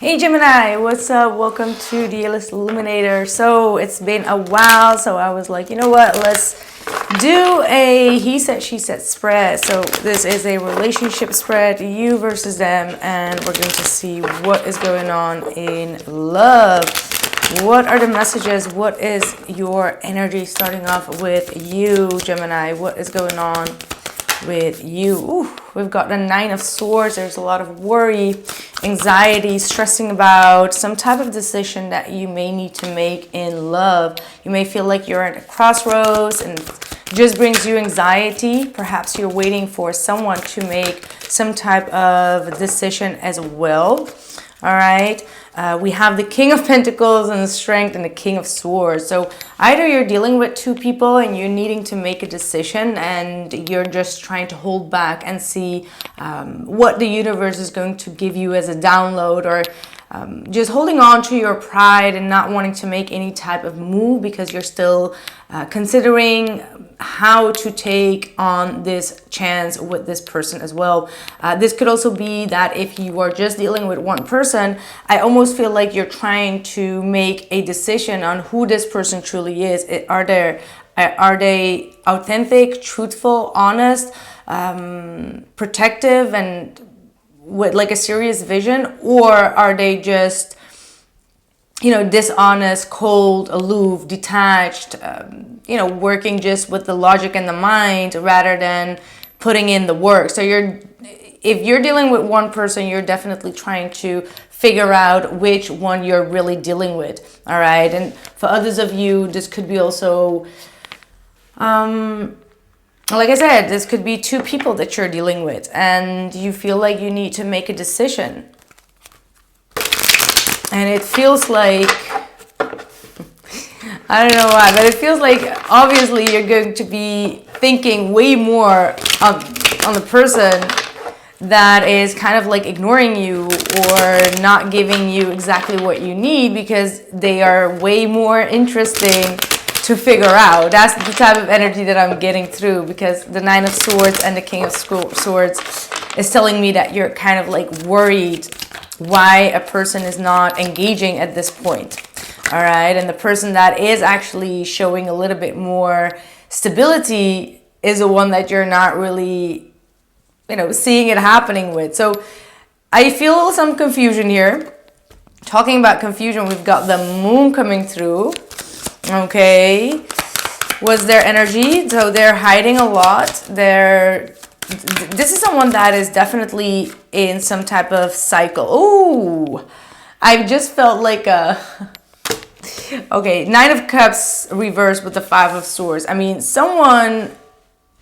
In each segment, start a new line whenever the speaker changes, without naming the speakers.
Hey Gemini, what's up? Welcome to the Illest Illuminator. So it's been a while, so I was like, you know what, let's do a he said, she said spread. So this is a relationship spread, you versus them, and we're going to see what is going on in love. What are the messages? What is your energy starting off with you, Gemini? What is going on with you? Ooh, we've got the Nine of Swords. There's a lot of worry, anxiety, stressing about some type of decision that you may need to make in love. You may feel like you're at a crossroads and just brings you anxiety. Perhaps you're waiting for someone to make some type of decision as well. All right. We have the King of Pentacles and the Strength and the King of Swords. So either you're dealing with two people and you're needing to make a decision and you're just trying to hold back and see what the universe is going to give you as a download, or just holding on to your pride and not wanting to make any type of move because you're still considering how to take on this chance with this person as well. This could also be that if you are just dealing with one person, I almost feel like you're trying to make a decision on who this person truly is. Are they authentic, truthful, honest, protective, and with like a serious vision, or are they just, you know, dishonest, cold, aloof, detached, working just with the logic and the mind rather than putting in the work. So if you're dealing with one person, you're definitely trying to figure out which one you're really dealing with. All right. And for others of you, this could be also, like I said, this could be two people that you're dealing with and you feel like you need to make a decision. And it feels like, I don't know why, but it feels like obviously you're going to be thinking way more on the person that is kind of like ignoring you or not giving you exactly what you need because they are way more interesting to figure out. That's the type of energy that I'm getting through, because the Nine of Swords and the King of Swords is telling me that you're kind of like worried why a person is not engaging at this point. All right. And the person that is actually showing a little bit more stability is the one that you're not really, seeing it happening with. So I feel some confusion here. Talking about confusion, we've got the Moon coming through. Okay. What's their energy? So they're hiding a lot. This is someone that is definitely in some type of cycle. Oh, I just felt like okay, Nine of Cups reversed with the Five of Swords. I mean, someone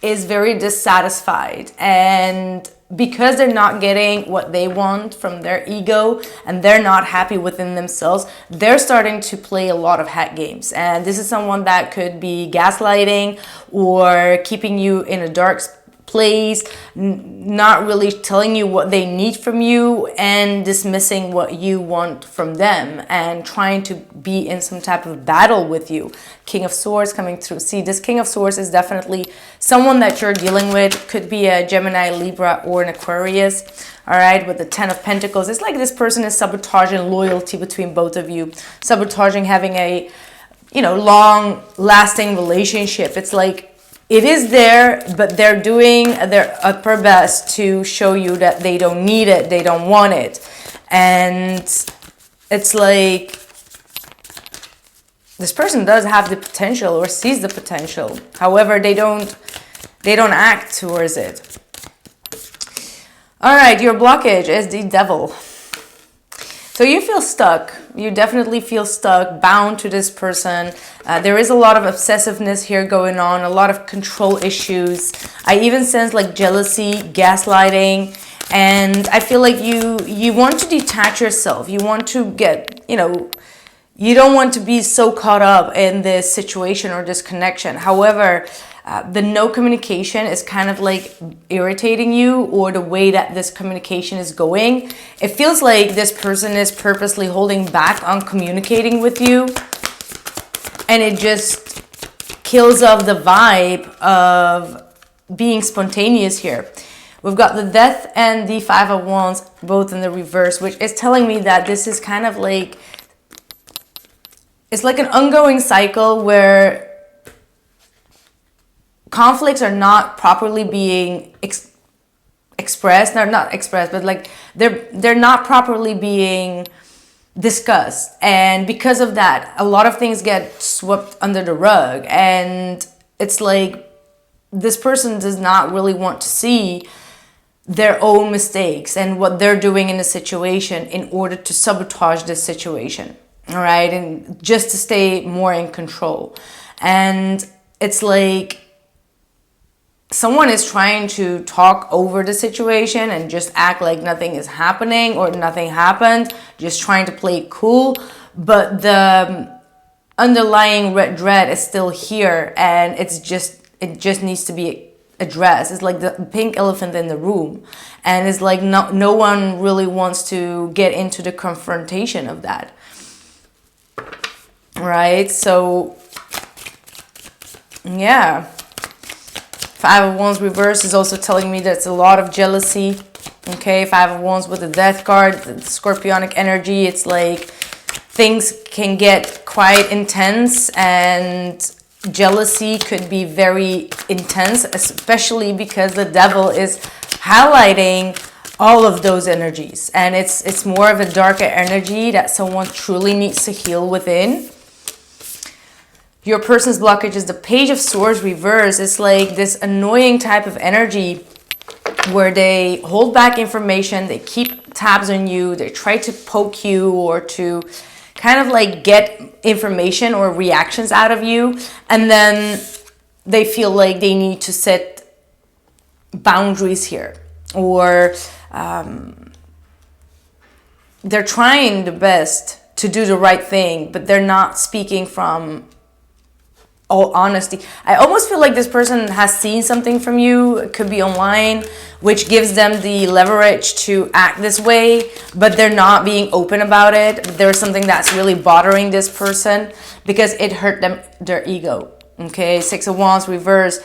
is very dissatisfied, and because they're not getting what they want from their ego and they're not happy within themselves, they're starting to play a lot of head games. And this is someone that could be gaslighting or keeping you in a dark place, not really telling you what they need from you and dismissing what you want from them and trying to be in some type of battle with you. King of Swords coming through. See, this King of Swords is definitely someone that you're dealing with. Could be a Gemini, Libra, or an Aquarius. All right, with the Ten of Pentacles, it's like this person is sabotaging loyalty between both of you, sabotaging having a long lasting relationship. It's like it is there, but they're doing their upper best to show you that they don't need it, they don't want it. And it's like this person does have the potential or sees the potential. However, they don't act towards it. All right, your blockage is the Devil. So you feel stuck. You definitely feel stuck, bound to this person. There is a lot of obsessiveness here going on, a lot of control issues. I even sense like jealousy, gaslighting, and I feel like you want to detach yourself. You want to get, you don't want to be so caught up in this situation or this connection. However, the no communication is kind of like irritating you, or the way that this communication is going. It feels like this person is purposely holding back on communicating with you, and it just kills off the vibe of being spontaneous here. We've got the Death and the Five of Wands, both in the reverse, which is telling me that this is kind of like, it's like an ongoing cycle where conflicts are not properly being expressed. They're not expressed, but like they're not properly being discussed. And because of that, a lot of things get swept under the rug. And it's like this person does not really want to see their own mistakes and what they're doing in the situation in order to sabotage this situation. All right. And just to stay more in control. And it's like someone is trying to talk over the situation and just act like nothing is happening or nothing happened, just trying to play it cool. But the underlying red dread is still here, and it just needs to be addressed. It's like the pink elephant in the room, and it's like no one really wants to get into the confrontation of that. Right? So yeah, Five of Wands reverse is also telling me that's a lot of jealousy. Okay, Five of Wands with the Death card, the scorpionic energy. It's like things can get quite intense, and jealousy could be very intense, especially because the Devil is highlighting all of those energies. And it's more of a darker energy that someone truly needs to heal within. Your person's blockage is the Page of Swords reverse. It's like this annoying type of energy where they hold back information, they keep tabs on you, they try to poke you or to kind of like get information or reactions out of you, and then they feel like they need to set boundaries here, or they're trying the best to do the right thing, but they're not speaking from all honesty. I almost feel like this person has seen something from you. It could be online, which gives them the leverage to act this way, but they're not being open about it. There's something that's really bothering this person because it hurt them, their ego. Okay, Six of Wands reverse.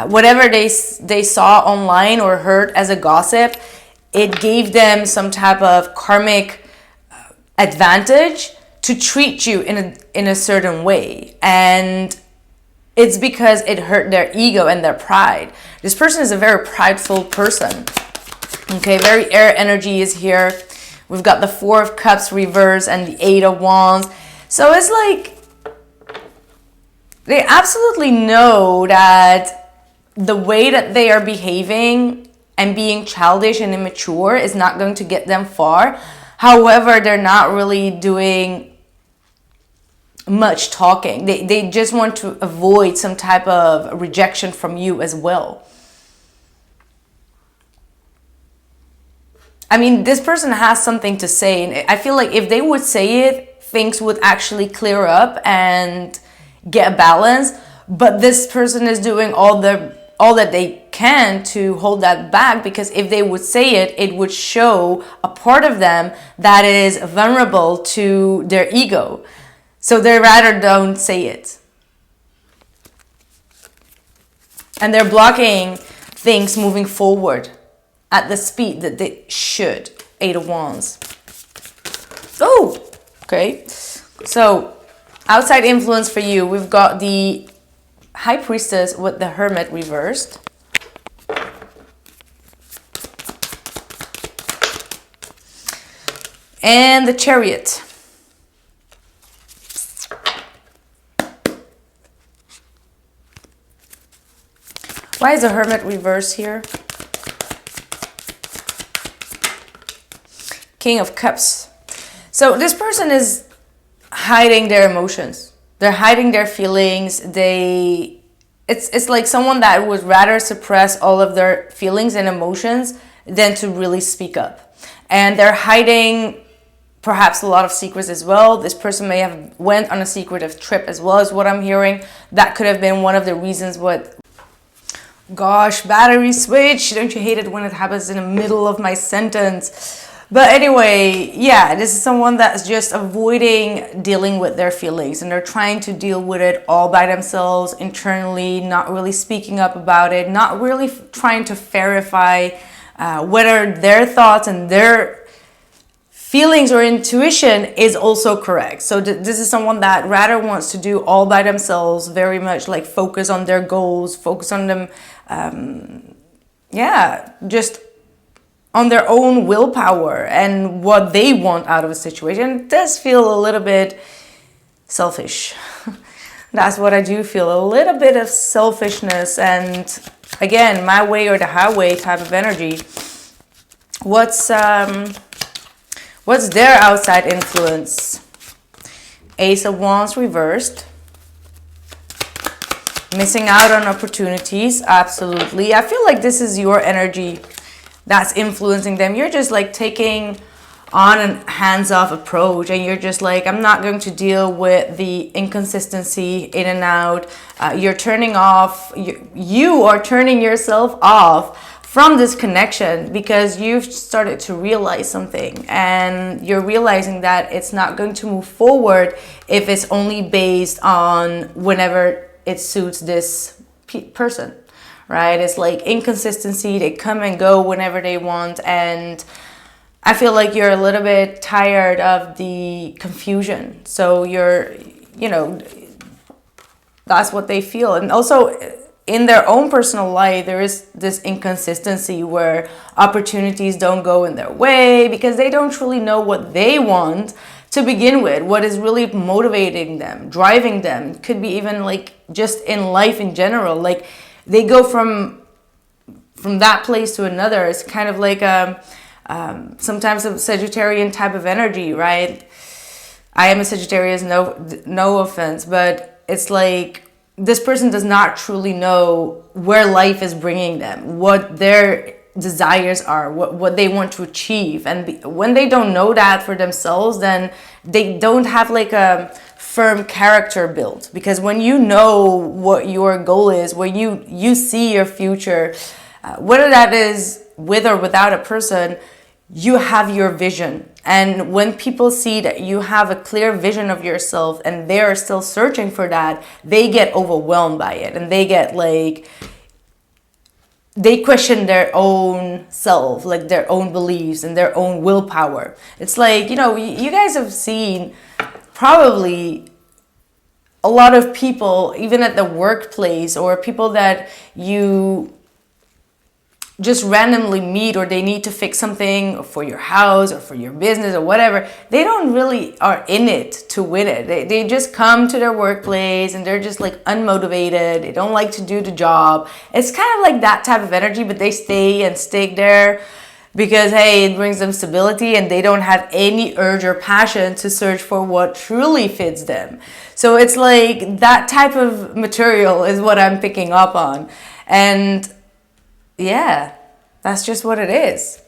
Whatever they saw online or heard as a gossip, it gave them some type of karmic advantage to treat you in a certain way. And it's because it hurt their ego and their pride. This person is a very prideful person. Okay, very air energy is here. We've got the Four of Cups reverse and the Eight of Wands. So it's like they absolutely know that the way that they are behaving and being childish and immature is not going to get them far. However, they're not really doing much talking. They just want to avoid some type of rejection from you as well. I mean, this person has something to say, and I feel like if they would say it, things would actually clear up and get a balance. But this person is doing all that they can to hold that back, because if they would say it, it would show a part of them that is vulnerable to their ego. So they rather don't say it. And they're blocking things moving forward at the speed that they should. Eight of Wands. Oh, okay. So outside influence for you, we've got the High Priestess with the Hermit reversed. And the Chariot. Why is the Hermit reverse here? King of Cups. So this person is hiding their emotions. They're hiding their feelings. It's like someone that would rather suppress all of their feelings and emotions than to really speak up. And they're hiding perhaps a lot of secrets as well. This person may have went on a secretive trip as well, as what I'm hearing. That could have been one of the reasons what... Gosh, battery switch. Don't you hate it when it happens in the middle of my sentence? But anyway, yeah, this is someone that's just avoiding dealing with their feelings, and they're trying to deal with it all by themselves internally, not really speaking up about it, not really trying to verify whether their thoughts and their feelings or intuition is also correct. So this is someone that rather wants to do all by themselves, very much like focus on their goals, focus on them, just on their own willpower and what they want out of a situation. It does feel a little bit selfish. That's what I do feel, a little bit of selfishness, and again, my way or the highway type of energy. What's their outside influence? Ace of Wands reversed. Missing out on opportunities, absolutely. I feel like this is your energy that's influencing them. You're just like taking on a hands-off approach, and you're just like, I'm not going to deal with the inconsistency in and out. You're turning off, you are turning yourself off from this connection because you've started to realize something, and you're realizing that it's not going to move forward if it's only based on whenever it suits this person, right? It's like inconsistency. They come and go whenever they want, and I feel like you're a little bit tired of the confusion. So that's what they feel. And also in their own personal life, there is this inconsistency where opportunities don't go in their way because they don't truly know what they want to begin with, what is really motivating them, driving them. Could be even like just in life in general. Like they go from that place to another. It's kind of like sometimes a Sagittarian type of energy, right? I am a Sagittarius, no offense, but it's like this person does not truly know where life is bringing them, what their desires are, what they want to achieve. And when they don't know that for themselves, then they don't have like a firm character built. Because when you know what your goal is, when you see your future, whether that is with or without a person, you have your vision. And when people see that you have a clear vision of yourself and they are still searching for that, they get overwhelmed by it, and they get like, they question their own self, like their own beliefs and their own willpower. It's like, you guys have seen probably a lot of people, even at the workplace, or people that you just randomly meet, or they need to fix something for your house or for your business or whatever. They don't really are in it to win it. They just come to their workplace and they're just like unmotivated. They don't like to do the job. It's kind of like that type of energy, but they stay and stick there because, hey, it brings them stability, and they don't have any urge or passion to search for what truly fits them. So it's like that type of material is what I'm picking up on. And yeah, that's just what it is.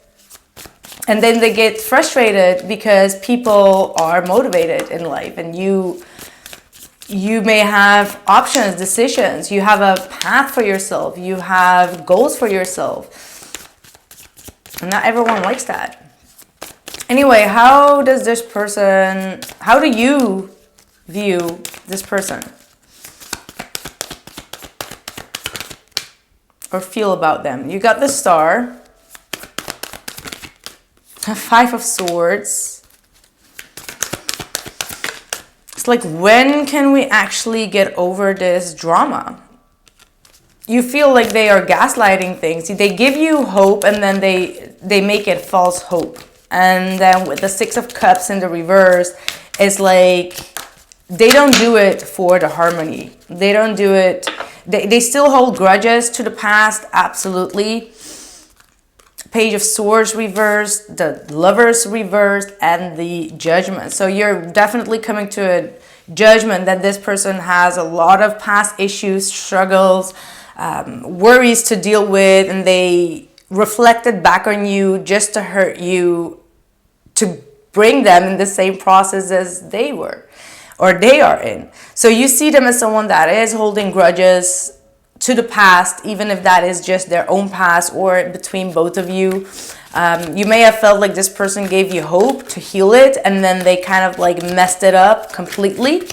And then they get frustrated because people are motivated in life, and you may have options, decisions, you have a path for yourself, you have goals for yourself. And not everyone likes that. Anyway, how do you view this person? Or feel about them? You got the Star, a Five of Swords. It's like, when can we actually get over this drama? You feel like they are gaslighting things. They give you hope, and then they make it false hope. And then with the Six of Cups in the reverse, it's like they don't do it for the harmony. They don't do it. They still hold grudges to the past, absolutely. Page of Swords reversed, the Lovers reversed, and the Judgment. So you're definitely coming to a judgment that this person has a lot of past issues, struggles, worries to deal with, and they reflected back on you just to hurt you, to bring them in the same process as they were, or they are in. So you see them as someone that is holding grudges to the past, even if that is just their own past or between both of you. You may have felt like this person gave you hope to heal it, and then they kind of like messed it up completely.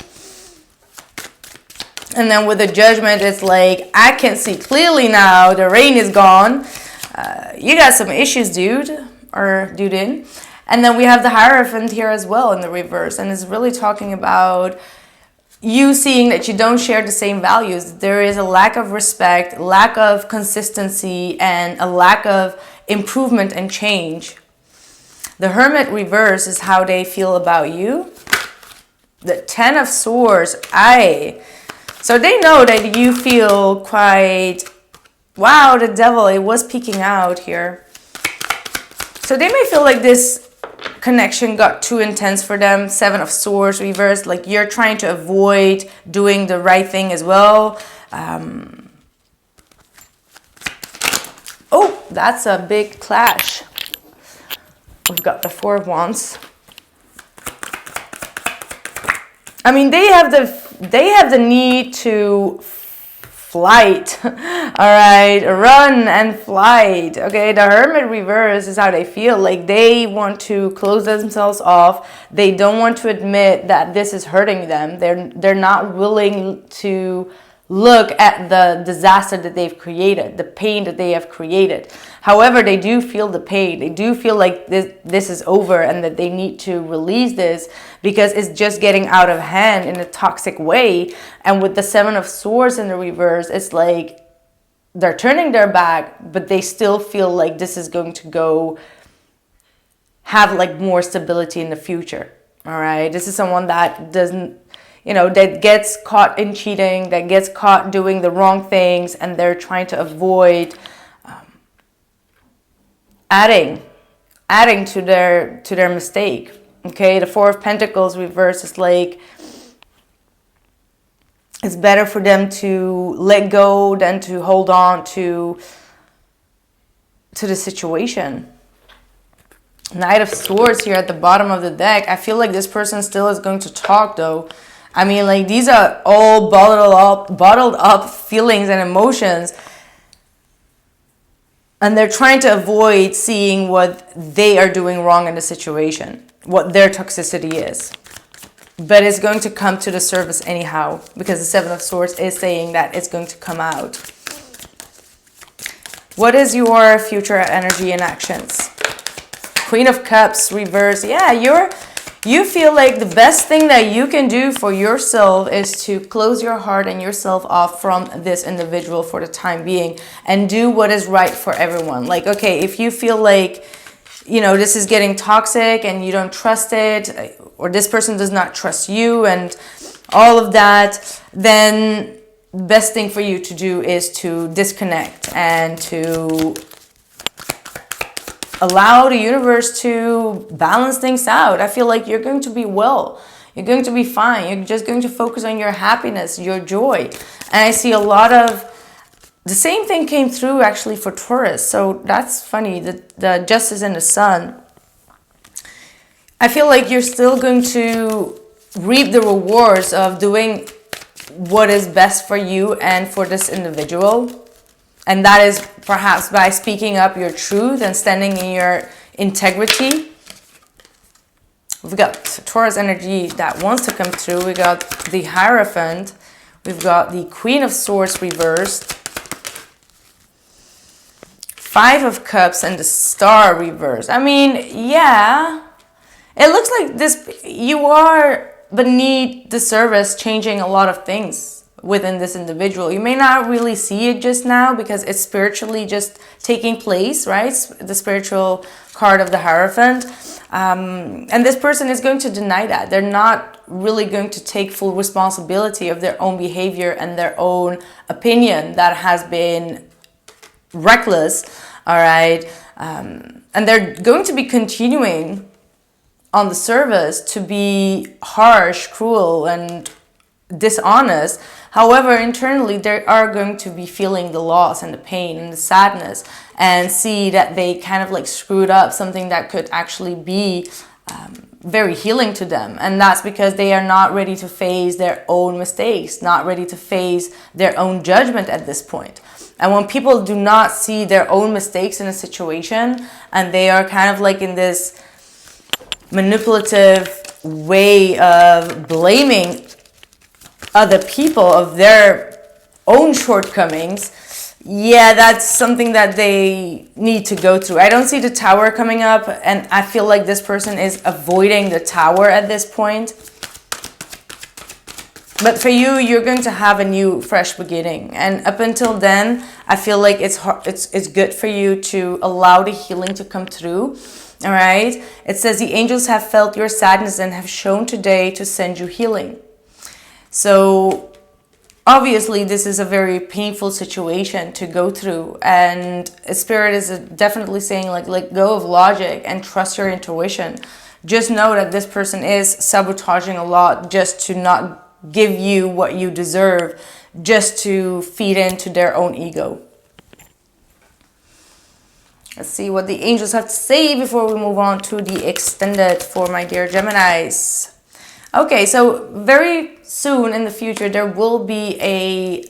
And then with the Judgment, it's like, I can see clearly now, the rain is gone. you got some issues, dude, or dude in. And then we have the Hierophant here as well in the reverse, and it's really talking about you seeing that you don't share the same values. There is a lack of respect, lack of consistency, and a lack of improvement and change. The Hermit reverse is how they feel about you. The Ten of Swords, so they know that you feel quite, wow, the Devil, it was peeking out here. So they may feel like this connection got too intense for them. Seven of Swords reversed, like you're trying to avoid doing the right thing as well. Oh, that's a big clash. We've got the Four of Wands. I mean, they have the need to flight, all right, run and flight. Okay, the Hermit reverse is how they feel, like they want to close themselves off. They don't want to admit that this is hurting them. They're not willing to look at the disaster that they've created, the pain that they have created. However, they do feel the pain. They do feel like this is over and that they need to release this because it's just getting out of hand in a toxic way. And with the Seven of Swords in the reverse, it's like they're turning their back, but they still feel like this is going to go have like more stability in the future. All right. This is someone that doesn't, that gets caught in cheating, that gets caught doing the wrong things, and they're trying to avoid adding to their mistake. Okay, the Four of Pentacles reverse is like it's better for them to let go than to hold on to the situation. Knight of Swords here at the bottom of the deck. I feel like this person still is going to talk though. I mean, like these are all bottled up feelings and emotions. And they're trying to avoid seeing what they are doing wrong in the situation, what their toxicity is. But it's going to come to the surface anyhow, because the Seven of Swords is saying that it's going to come out. What is your future energy and actions? Queen of Cups reverse. Yeah, you feel like the best thing that you can do for yourself is to close your heart and yourself off from this individual for the time being and do what is right for everyone. Like, okay, if you feel like, this is getting toxic and you don't trust it, or this person does not trust you and all of that, then the best thing for you to do is to disconnect and to allow the universe to balance things out. I feel like you're going to be well. You're going to be fine. You're just going to focus on your happiness, your joy. And I see a lot of the same thing came through actually for Taurus. So that's funny. The Justice and the Sun. I feel like you're still going to reap the rewards of doing what is best for you and for this individual. And that is perhaps by speaking up your truth and standing in your integrity. We've got Taurus energy that wants to come through. We got the Hierophant. We've got the Queen of Swords reversed. Five of Cups and the Star reversed. I mean, yeah. It looks like you are beneath the surface changing a lot of things within this individual. You may not really see it just now because it's spiritually just taking place, right? The spiritual card of the Hierophant. And this person is going to deny that. They're not really going to take full responsibility of their own behavior and their own opinion that has been reckless, all right? And they're going to be continuing on the surface to be harsh, cruel, and dishonest. However, internally, they are going to be feeling the loss and the pain and the sadness and see that they kind of like screwed up something that could actually be very healing to them. And that's because they are not ready to face their own mistakes, not ready to face their own judgment at this point. And when people do not see their own mistakes in a situation and they are kind of like in this manipulative way of blaming other people of their own shortcomings, yeah, that's something that they need to go through. I don't see the tower coming up, and I feel like this person is avoiding the tower at this point. But for you, you're going to have a new, fresh beginning. And up until then, I feel like it's good for you to allow the healing to come through. All right. It says the angels have felt your sadness and have shown today to send you healing. So obviously, this is a very painful situation to go through. And Spirit is definitely saying, like, let go of logic and trust your intuition. Just know that this person is sabotaging a lot just to not give you what you deserve, just to feed into their own ego. Let's see what the angels have to say before we move on to the extended for my dear Geminis. Okay, so very soon in the future, there will be a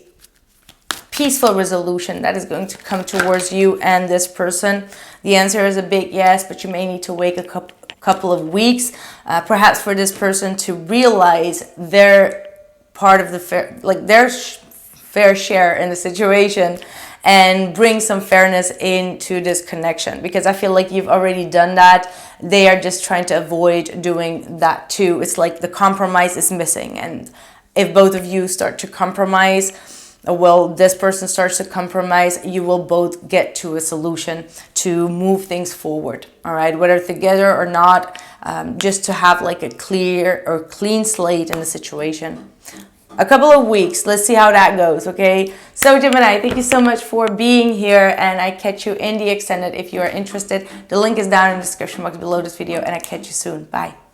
peaceful resolution that is going to come towards you and this person. The answer is a big yes, but you may need to wait a couple of weeks, perhaps for this person to realize their part of the fair share in the situation and bring some fairness into this connection, because I feel like you've already done that. They are just trying to avoid doing that too. It's like the compromise is missing, and if both of you start to compromise, well, this person starts to compromise, you will both get to a solution to move things forward. All right, whether together or not, just to have like a clear or clean slate in the situation. A couple of weeks, let's see how that goes. Okay, so Gemini, thank you so much for being here, and I catch you in the extended if you are interested. The link is down in the description box below this video, and I catch you soon. Bye.